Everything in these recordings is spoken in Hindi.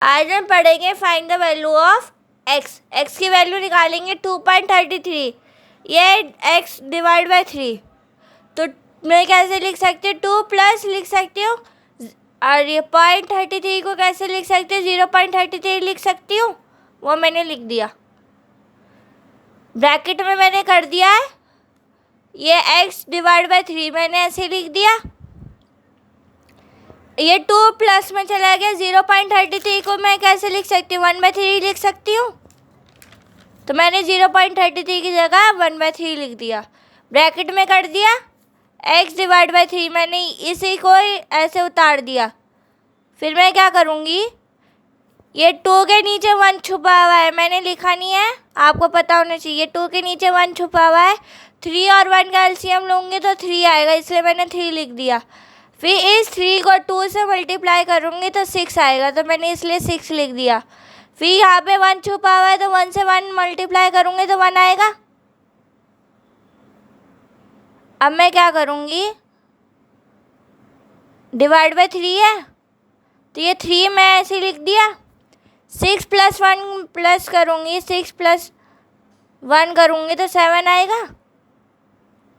आज हम पढ़ेंगे find the value of x. X की वैल्यू निकालेंगे 2.33। ये एक्स डिवाइड बाय 3, तो मैं कैसे लिख सकती हूँ? 2 प्लस लिख सकती हूँ, और ये 0.33 को कैसे लिख सकती हूँ? 0.33 लिख सकती हूँ। वो मैंने लिख दिया, ब्रैकेट में मैंने कर दिया है। ये एक्स डिवाइड बाय 3 मैंने ऐसे लिख दिया। ये 2 प्लस में चला गया। 0.33 को मैं कैसे लिख सकती हूँ? 1/3 लिख सकती हूँ। तो मैंने 0.33 की जगह 1/3 लिख दिया, ब्रैकेट में कर दिया। x डिवाइड बाई 3 मैंने इसी को ऐसे उतार दिया। फिर मैं क्या करूँगी? ये 2 के नीचे 1 छुपा हुआ है, मैंने लिखा नहीं है, आपको पता होना चाहिए। 2 के नीचे 1 छुपा हुआ है। 3 और 1 का एलसीएम लूँगी तो 3 आएगा, इसलिए मैंने 3 लिख दिया। फिर इस 3 को 2 से मल्टीप्लाई करूँगी तो 6 आएगा, तो मैंने इसलिए 6 लिख दिया। फिर यहाँ पे 1 छुपा हुआ है, तो 1 से 1 मल्टीप्लाई करूँगी तो 1 आएगा। अब मैं क्या करूँगी? डिवाइड बाई 3 है, तो ये 3 मैं ऐसे लिख दिया। 6 प्लस 1 प्लस करूँगी, 6 प्लस 1 करूँगी तो 7 आएगा,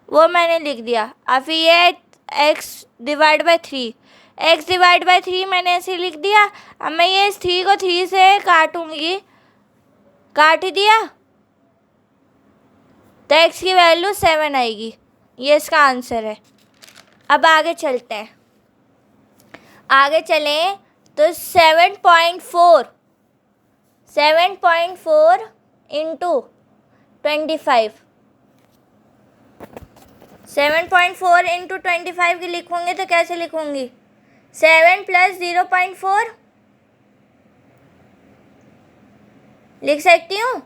वो मैंने लिख दिया। अब फिर ये x divide by 3, x divide by 3 मैंने ऐसे लिख दिया। अब मैं ये 3 को 3 से काटूँगी, काट दिया, तो x की वैल्यू 7 आएगी। ये इसका आंसर है। अब आगे चलते हैं। आगे चलें तो 7.4 इंटू 25, 7.4 इंटू 25 की लिखूँगी तो कैसे लिखूँगी? 7 प्लस 0.4 लिख सकती हूँ,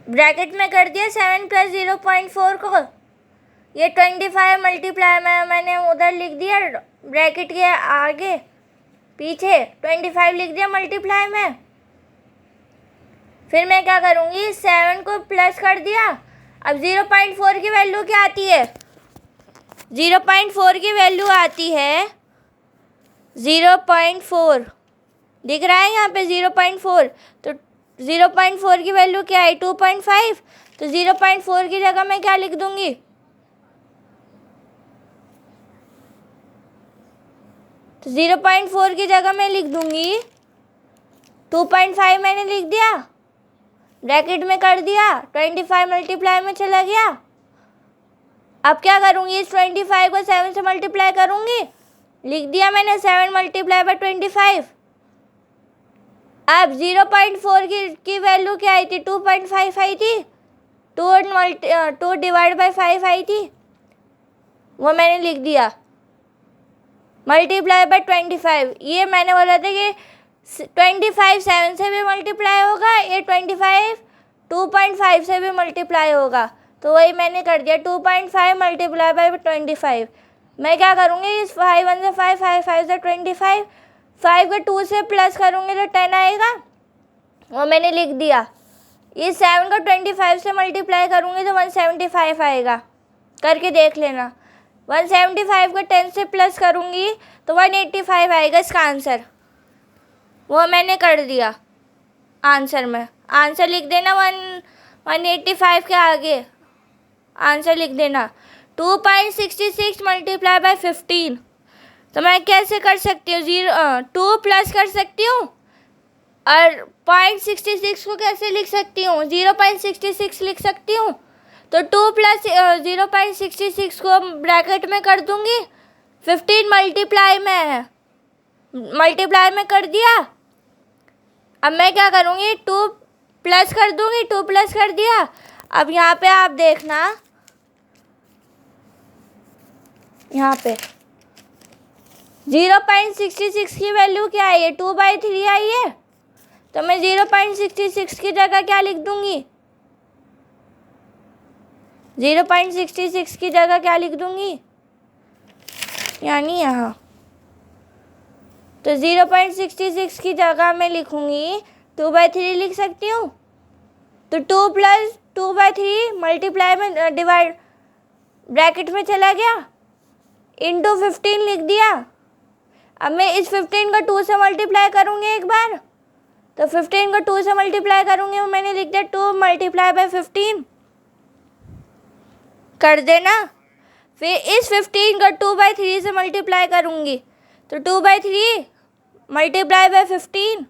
ब्रैकेट में कर दिया 7 प्लस 0.4 को। ये 25 मल्टीप्लाई में मैंने उधर लिख दिया, ब्रैकेट के आगे पीछे 25 लिख दिया मल्टीप्लाई में। फिर मैं क्या करूँगी? 7 को प्लस कर दिया। अब 0.4 की वैल्यू क्या आती है? 0.4 की वैल्यू आती है 0.4, दिख रहा है यहाँ पे 0.4। तो 0.4 की वैल्यू क्या है? 2.5। तो 0.4 की जगह मैं क्या लिख दूँगी? तो 0.4 की जगह मैं लिख दूँगी 2.5 मैंने लिख दिया, ब्रैकेट में कर दिया, 25 मल्टीप्लाई में चला गया। अब क्या करूँगी? इस 25 को 7 से मल्टीप्लाई करूँगी, लिख दिया मैंने 7 मल्टीप्लाई बाय 25। अब 0.4 की वैल्यू क्या आई थी? 2.5 आई थी। 2 डिवाइड बाई 5 आई थी, वो मैंने लिख दिया, मल्टीप्लाई बाय 25। ये मैंने बोला था कि 25 7 से भी मल्टीप्लाई होगा, ये 25 2.5 से भी मल्टीप्लाई होगा, तो वही मैंने कर दिया। 2.5 मल्टीप्लाई बाय 25। मैं क्या करूँगी? इस 5 1 से 5, 5 5 से 25, 5 को 2 से प्लस करूँगी तो 10 आएगा, वो मैंने लिख दिया। ये 7 को 25 से मल्टीप्लाई करूँगी तो 175 आएगा, करके देख लेना। 175 को 10 से प्लस करूँगी तो 185 आएगा इसका आंसर, वो मैंने कर दिया आंसर में। आंसर लिख देना 185 के आगे आंसर लिख देना। 2.66 मल्टीप्लाई बाय 15, तो मैं कैसे कर सकती हूँ? 2 प्लस कर सकती हूँ, और 0.66 को कैसे लिख सकती हूँ? 0.66 लिख सकती हूँ। तो 2 प्लस 0.66 को ब्रैकेट में कर दूँगी, 15 मल्टीप्लाई में कर दिया। अब मैं क्या करूँगी? 2 प्लस कर दूँगी, 2 प्लस कर दिया। अब यहाँ पे आप देखना, यहाँ पे 0.66 की वैल्यू क्या आई है? 2/3 आई है, तो मैं 0.66 की जगह क्या लिख दूँगी? 0.66 की जगह क्या लिख दूँगी? यानी यहाँ, तो 0.66 की जगह मैं लिखूँगी 2/3 लिख सकती हूँ। तो 2 प्लस 2/3 मल्टीप्लाई में डिवाइड ब्रैकेट में चला गया, इंटू 15 लिख दिया। अब मैं इस 15 को 2 से मल्टीप्लाई करूँगी एक बार, तो 15 को 2 से मल्टीप्लाई करूँगी, वो मैंने लिख दिया 2 मल्टीप्लाई बाय 15 कर देना। फिर इस 15 को 2/3 से मल्टीप्लाई करूँगी, तो 2/3 मल्टीप्लाई बाय 15।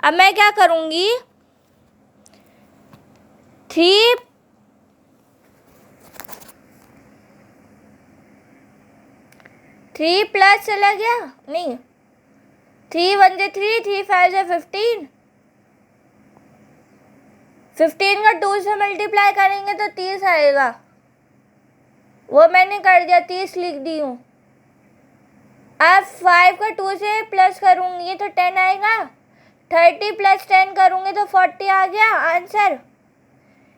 अब मैं क्या करूँगी, 3 प्लस चला गया, नहीं 3 1 से 3, 3 5 से 15, 15 का 2 से मल्टीप्लाई करेंगे तो 30 आएगा, वो मैंने कर दिया, 30 लिख दी हूँ। अब 5 का 2 से प्लस करूँगी तो 10 आएगा, 30 प्लस 10 करूँगी तो 40 आ गया आंसर।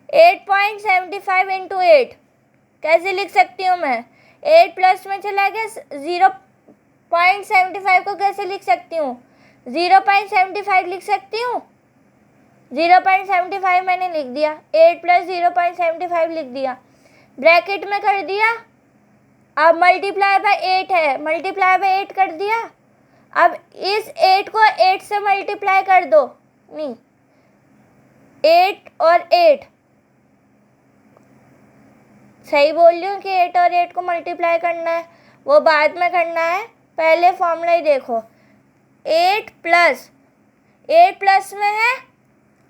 8.75 इंटू 8 कैसे लिख सकती हूँ मैं, 8 प्लस में चला गया, 0.75 को कैसे लिख सकती हूँ, 0.75 लिख सकती हूँ, 0.75 मैंने लिख दिया, 8 प्लस 0.75 लिख दिया, ब्रैकेट में कर दिया। अब मल्टीप्लाई बाय 8 है, मल्टीप्लाई बाय 8 कर दिया। अब इस 8 को 8 से मल्टीप्लाई कर दो, नहीं 8 और 8, सही बोल रही हूँ कि 8 और 8 को मल्टीप्लाई करना है, वो बाद में करना है, पहले फॉर्मूला ही देखो। 8 प्लस में है,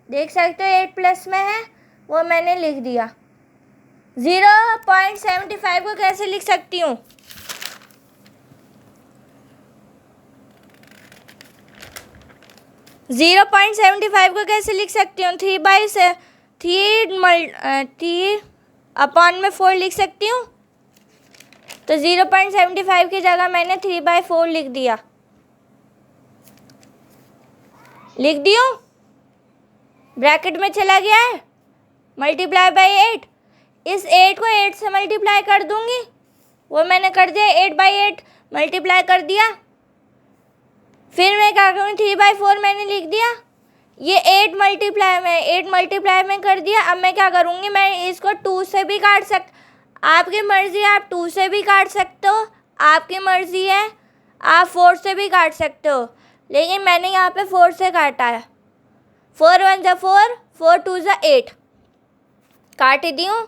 देख सकते हो 8 प्लस में है, वो मैंने लिख दिया। 0.75 को कैसे लिख सकती हूँ, जीरो पॉइंट 75 को कैसे लिख सकती हूँ, 3 अपॉन में 4 लिख सकती हूँ, तो 0.75 की जगह मैंने 3/4 लिख दिया, लिख दी हूँ, ब्रैकेट में चला गया है, मल्टीप्लाई बाय 8, इस 8 को 8 से मल्टीप्लाई कर दूंगी, वो मैंने कर दिया, 8/8 मल्टीप्लाई कर दिया। फिर मैं क्या करूँगी, 3/4 मैंने लिख दिया, ये 8 मल्टीप्लाई में कर दिया। अब मैं क्या करूँगी, मैं इसको 2 से भी काट आपकी मर्ज़ी है, आप 2 से भी काट सकते हो, आपकी मर्ज़ी है, आप 4 से भी काट सकते हो, लेकिन मैंने यहाँ पे 4 से काटा है। 4 1 जा 4, 4 2 जा 8 काट दी हूँ।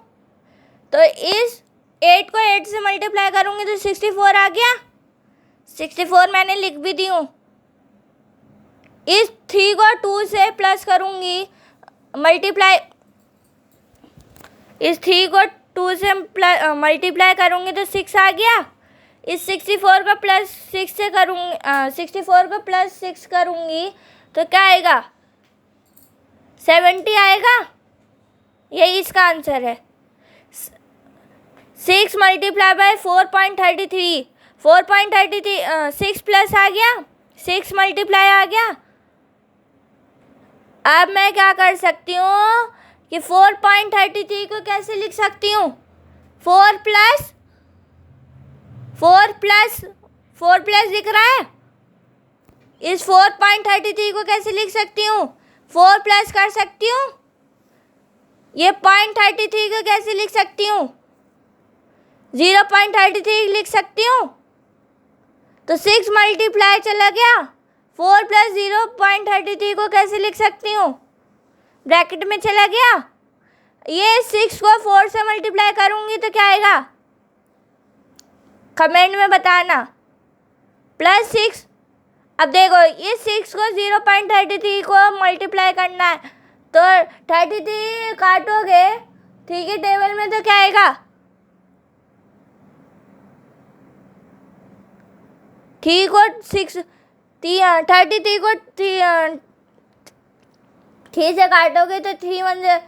तो इस 8 को 8 से मल्टीप्लाई करूँगी तो 64 आ गया, 64 मैंने लिख भी दी हूँ। इस 3 को 2 से प्लस करूँगी, मल्टीप्लाई, इस 3 को 2 से मल्टीप्लाई करूँगी तो 6 आ गया। इस 64 को प्लस 6 से करूँगी, 64 को प्लस 6 करूँगी तो क्या आएगा, 70 आएगा, यही इसका आंसर है। 6 मल्टीप्लाई बाय 4.33, 6 प्लस आ गया, 6 मल्टीप्लाई आ गया। अब मैं क्या कर सकती हूँ कि 4.33 को कैसे लिख सकती हूँ, 4 प्लस दिख रहा है, इस 4.33 को कैसे लिख सकती हूँ, 4 प्लस कर सकती हूँ। ये 0.33 को कैसे लिख सकती हूँ, 0.33 लिख सकती हूँ। तो 6 मल्टीप्लाई चला गया, 4 प्लस 0.33 को कैसे लिख सकती हूँ, ब्रैकेट में चला गया। ये 6 को 4 से मल्टीप्लाई करूँगी तो क्या आएगा, कमेंट में बताना, +6। अब देखो ये 6 को 0.33 को मल्टीप्लाई करना है, तो 33 काटोगे, ठीक है, टेबल में तो क्या आएगा, 3 को 6, 33 को 3 से काटोगे तो 3 1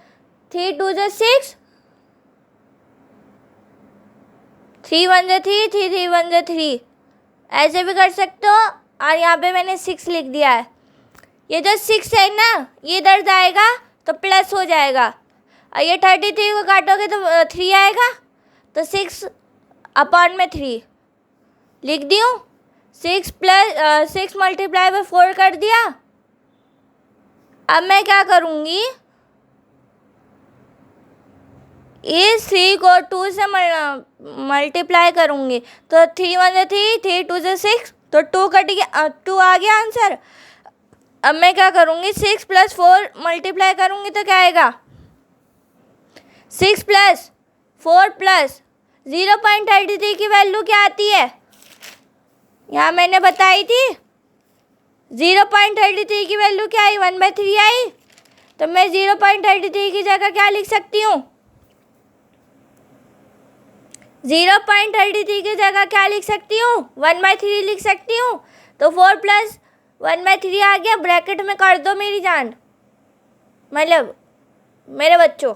3 2 6, 3 1 3 3 1 3, ऐसे भी कर सकते हो। और यहाँ पे मैंने 6 लिख दिया है। ये जो 6 है ना, ये इधर जाएगा तो प्लस हो जाएगा, और ये 33 को काटोगे तो 3 आएगा, तो 6 अपॉन में 3 लिख दी हूँ। 6 मल्टीप्लाई बाय 4 कर दिया। अब मैं क्या करूँगी, इस 3 को 2 से मल्टीप्लाई करूँगी, तो 3 1 3 3 2 6, तो 2 कट गया, 2 आ गया आंसर। अब मैं क्या करूँगी, 6 + 4 मल्टीप्लाई करूँगी तो क्या आएगा, 6 + 4 + 0.33 की वैल्यू क्या आती है, यहाँ मैंने बताई थी 0.33 की वैल्यू क्या आई, 1/3 आई। तो मैं 0.33 की जगह क्या लिख सकती हूँ, 0.33 की जगह क्या लिख सकती हूँ, 1/3 लिख सकती हूँ। तो 4 + 1/3 आ गया, ब्रैकेट में कर दो मेरी जान, मतलब मेरे बच्चों,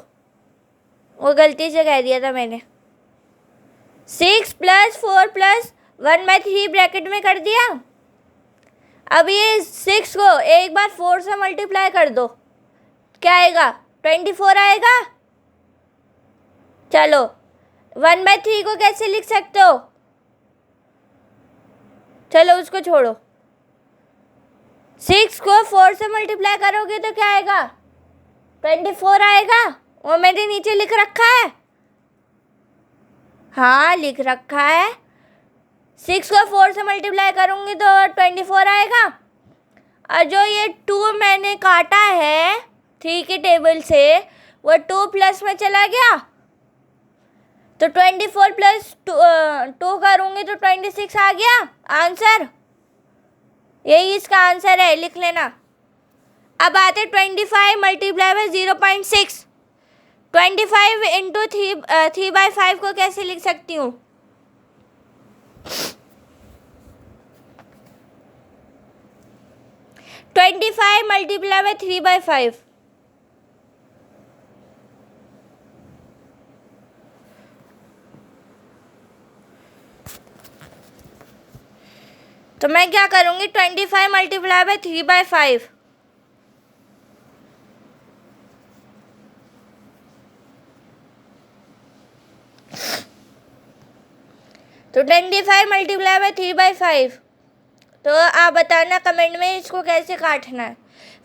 वो गलती से कह दिया था मैंने। 6 + 4 + 1/3 ब्रैकेट में कर दिया। अब ये 6 को एक बार 4 से मल्टीप्लाई कर दो, क्या आएगा, 24 आएगा। चलो 1/3 को कैसे लिख सकते हो, चलो उसको छोड़ो, 6 को 4 से मल्टीप्लाई करोगे तो क्या आएगा, 24 आएगा। वो मैंने नीचे लिख रखा है, हाँ लिख रखा है। 6 को 4 से मल्टीप्लाई करूँगी तो 24 आएगा। और जो ये 2 मैंने काटा है 3 की टेबल से, वो 2 प्लस में चला गया, तो 24 + 2 करूँगी तो 26 आ गया आंसर। यही इसका आंसर है, लिख लेना। अब आते 25 × 0.6। 25 × 3/5 को कैसे लिख सकती हूँ, × 3/5। तो मैं क्या करूँगी, 25 × 3/5। तो 25 × 3/5। तो आप बताना कमेंट में इसको कैसे काटना है।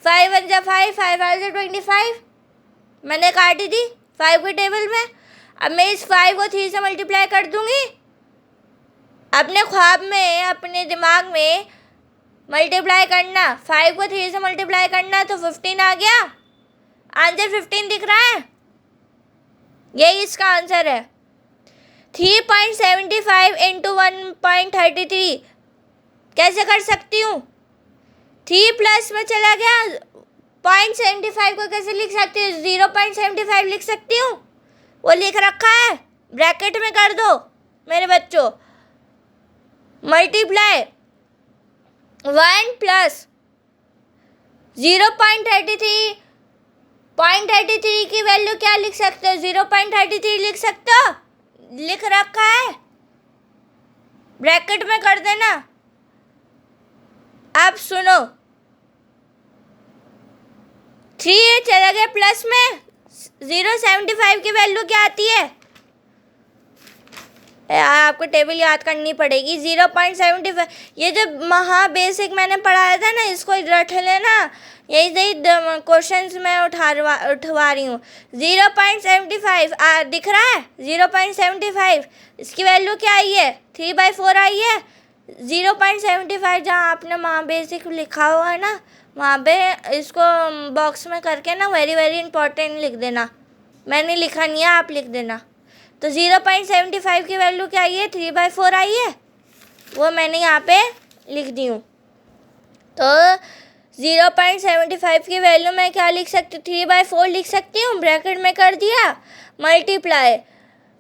5 × 1 = 5, 5 × 5 = 25, मैंने काटी थी 5 की टेबल में। अब मैं इस 5 को 3 से मल्टीप्लाई कर दूंगी, अपने ख्वाब में, अपने दिमाग में मल्टीप्लाई करना, 5 को 3 से मल्टीप्लाई करना, तो 15 आ गया आंसर। 15 दिख रहा है, यही इसका आंसर है। 3.75 × 1.33 कैसे कर सकती हूँ, 3 प्लस में चला गया, 0.75 को कैसे लिख सकती हूँ, 0.75 लिख सकती हूँ, वो लिख रखा है, ब्रैकेट में कर दो मेरे बच्चों। मल्टीप्लाई 1 + 0.33, 0.33 की वैल्यू क्या लिख सकते हो, 0.33 लिख सकते हो, लिख रखा है, ब्रैकेट में कर देना। अब सुनो, 3 चला गया प्लस में, 0.75 की वैल्यू क्या आती है, आपको टेबल याद करनी पड़ेगी। 0.75, ये जो महा बेसिक मैंने पढ़ाया था ना, इसको रट लेना, यही सही क्वेश्चंस मैं उठवा रही हूँ। 0.75 दिख रहा है, 0.75 इसकी वैल्यू क्या आई है, 3/4 आई है। 0.75 जहाँ आपने महा बेसिक लिखा हुआ है ना, वहाँ पे इसको बॉक्स में करके ना वेरी वेरी इंपॉर्टेंट लिख देना, मैंने लिखा नहीं है, आप लिख देना। तो 0.75 की वैल्यू क्या आई है, 3/4 आई है, वो मैंने यहाँ पे लिख दी हूँ। तो 0.75 की वैल्यू मैं क्या लिख सकती हूँ, 3/4 लिख सकती हूँ, ब्रैकेट में कर दिया, मल्टीप्लाई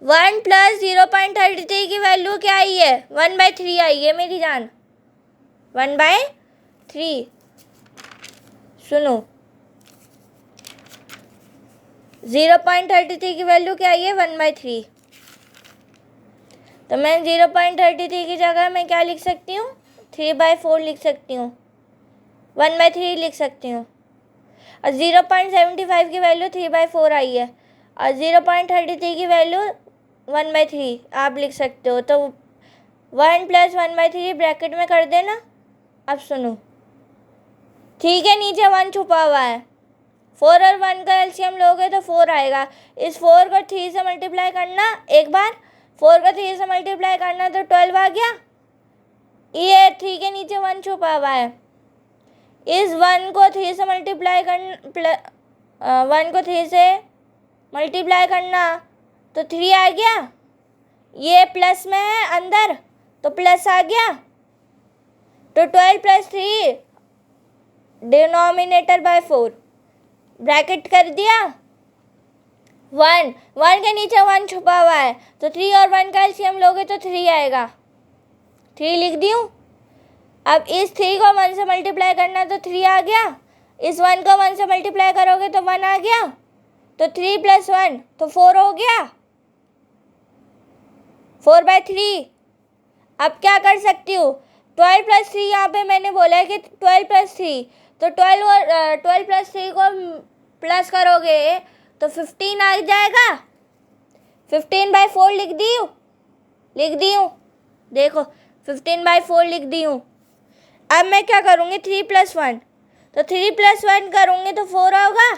1 + 0.33 की वैल्यू क्या आई है, 1/3 आई है मेरी जान, 1/3। सुनो 0.33 की वैल्यू क्या आई है, 1/3। तो मैं 0.33 की जगह मैं क्या लिख सकती हूँ, 3/4 लिख सकती हूँ, 1/3 लिख सकती हूँ। और 0.75 की वैल्यू 3/4 आई है, और 0.33 की वैल्यू 1/3 आप लिख सकते हो। तो 1 + 1/3 ब्रैकेट में कर देना। अब सुनो, ठीक है, नीचे 1 छुपा हुआ है, 4 और 1 का एलसीएम लोगे तो 4 आएगा। इस 4 को 3 से मल्टीप्लाई करना, एक बार 4 को 3 से मल्टीप्लाई करना तो 12 आ गया। ये 3 के नीचे 1 छुपा हुआ है। इस 1 को 3 से मल्टीप्लाई करना, 1 को 3 से मल्टीप्लाई करना तो 3 आ गया। ये प्लस में है अंदर तो प्लस आ गया। तो 12 + 3 डिनोमिनेटर बाय 4 ब्रैकेट कर दिया। 1 के नीचे 1 छुपा हुआ है तो 3 और 1 का एलसीएम लोगे तो 3 आएगा। 3 लिख दी हूँ। अब इस 3 को 1 से मल्टीप्लाई करना तो 3 आ गया। इस 1 को 1 से मल्टीप्लाई करोगे तो 1 आ गया। तो 3 + 1 तो 4 हो गया। 4/3। अब क्या कर सकती हूँ, 12 + 3 यहाँ पे मैंने बोला है कि 12 + 3 तो 12 + 3 को प्लस करोगे तो 15 आ जाएगा। 15/4 लिख दी हूँ। देखो 15/4 लिख दी हूँ। अब मैं क्या करूँगी, 3 + 1 तो 3 + 1 करूँगी तो 4 होगा।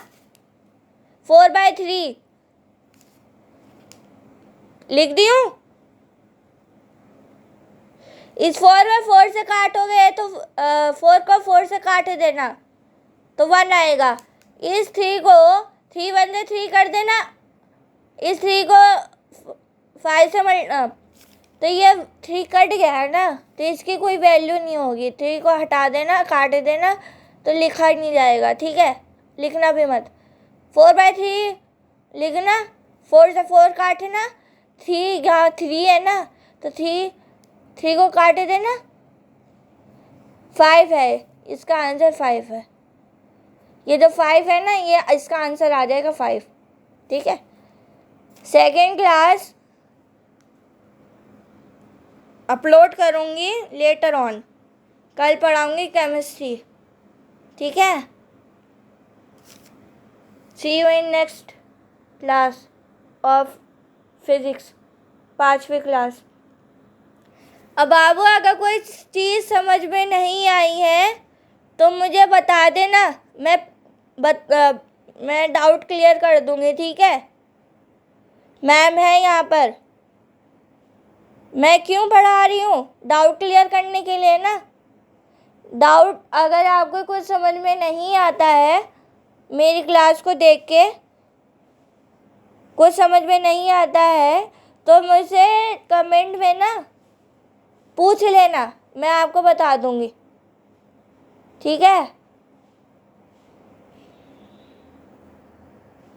4/3 लिख दी हूँ। इस 4 में 4 से काटोगे तो 4 को 4 से काट देना तो 1 आएगा। इस 3 को 3 × 1 = 3 कर देना। इस 3 को 5 से तो ये 3 कट गया है ना, तो इसकी कोई वैल्यू नहीं होगी। 3 को हटा देना, काट देना तो लिखा ही नहीं जाएगा। ठीक है, लिखना भी मत। 4/3 लिखना, 4 से 4 काटना। 3 यहाँ 3 है ना तो 3 को काट देना। 5 है, इसका आंसर 5 है। ये जो 5 है ना, ये इसका आंसर आ जाएगा 5। ठीक है, सेकेंड क्लास अपलोड करूँगी लेटर ऑन। कल पढ़ाऊँगी केमिस्ट्री। ठीक है, see you in next class of physics, 5वीं क्लास। अब बाबू अगर कोई चीज़ समझ में नहीं आई है तो मुझे बता देना, मैं डाउट क्लियर कर दूँगी। ठीक है, मैम है यहाँ पर। मैं क्यों पढ़ा रही हूँ, डाउट क्लियर करने के लिए ना। डाउट अगर आपको कुछ समझ में नहीं आता है, मेरी क्लास को देख के कुछ समझ में नहीं आता है तो मुझसे कमेंट में ना पूछ लेना, मैं आपको बता दूँगी। ठीक है।